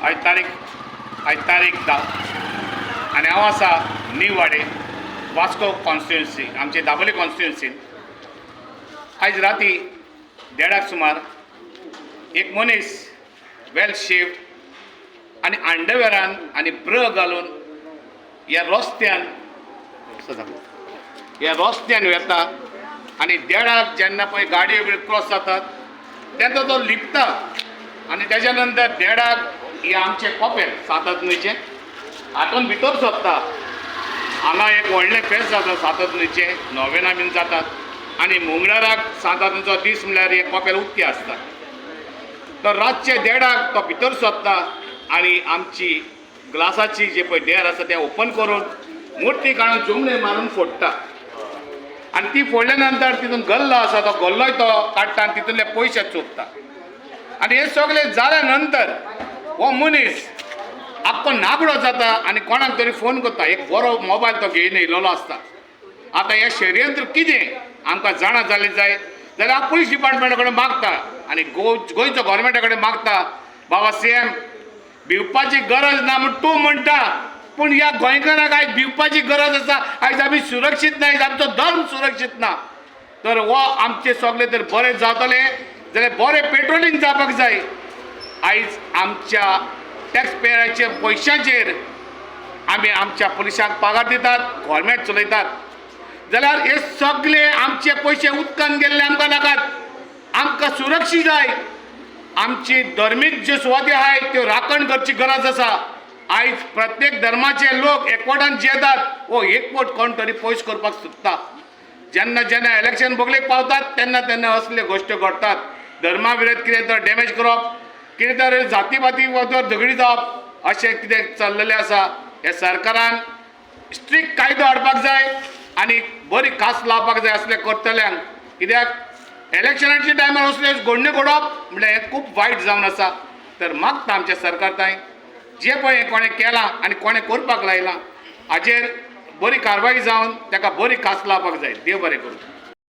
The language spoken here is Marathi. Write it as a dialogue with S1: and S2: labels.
S1: आज तारीख 10 आनी हांव आसा नीव वाडे वास्को कॉन्स्टिट्युएन्सी आमचे दाबोली कॉन्स्टिट्युएन्सीन। आज राती 1:30 सुमार एक मनीस वेल शेव्ड आनी अंडरवेरान आनी ब्र घालून ह्या रस्त्यान वेता आनी देडाक जेन्ना पळय गाडयो बी क्रॉस जातात तेन्ना तो लिपता आनी तेच्या नंतर देडाक हे आमचे कॉपेल 7 न्हंयचे हातून भितर सोदता। हांगा एक व्हडलें फेस्त जाता 7 न्हंयचे नोवेना बीन जातात आनी मंगळाराक 7 दीस म्हळ्यार हे कॉपेल उक्ती आसता। तो रातचे 1:30 तो भितर सोदता आनी आमची ग्लासाची जे पळय डेर आसा ते ओपन करून मूर्ती काडून जुमणे मारून फोडटा आनी ती फोडल्या नंतर तितून गल्लो आसा तो गल्लोय तो काडटा आनी तितूंतले पयशे चोरता। आनी हे सगळें जाल्या नंतर हो मनीस आख्खो नागडो जाता आनी कोणाक तरी फोन करता। एक बरो मोबायल तो घेवन येयलेलो आसता। आतां हें षडयंत्र कितें आमकां जाणा जालें जाय जाल्यार हांव पुलीस डिपार्टमेंटा कडेन मागता आनी गोंयचो गोवोरमेंटा कडेन मागता बाबा सीएम भिवपाची गरज ना म्हूण तूं म्हणटा पूण ह्या गोंयकारांक आयज भिवपाची गरज आसा। आयज आमी सुरक्षीत ना, आयज आमचो धर्म सुरक्षीत ना। तर हो आमचे सगळे तर बरें जातले जाल्यार बरें पेट्रोलिंग जावपाक जाय। आयज आमच्या टॅक्सपेयराच्या पयशांचेर आमी आमच्या पुलिसांक पगार दितात, गोवोरमेंट चलयतात जाल्यार हे सगळे आमचे पयशे उदकान गेल्ले आमकां नाकात। आमकां सुरक्षीत जाय। आमची धर्मीक ज्यो सुवाती आहाय त्यो राखण करची गरज आसा। आयज प्रत्येक धर्माचे लोक एकवटान जेतात वो एकवट कोण तरी पयस करपाक सोदता। जेन्ना जेन्ना इलेक्शन बोगलेक पावतात तेन्ना तेन्ना असले गोश्टी घडटात। धर्मा विरोध कितें तर डॅमेज करप, कितें तर जाती पाती झगडी जावप अशें कितें चल्लेलें आसा। ह्या सरकारान स्ट्रिक्ट कायदो हाडपाक जाय आनी बरी खास लावपाक जाय असले करतल्यांक। कित्याक इलेक्शनाच्या टायमार असले घडण्यो घडोवप म्हणजे हें खूब वायट जावन आसा। तर मागता आमच्या सरकार तांय जे पळय कोणें केलां आनी कोणें करपाक लायलां हाजेर बरी कारवाई जावन ताका बरी खास लावपाक जाय। देव बरें करूं।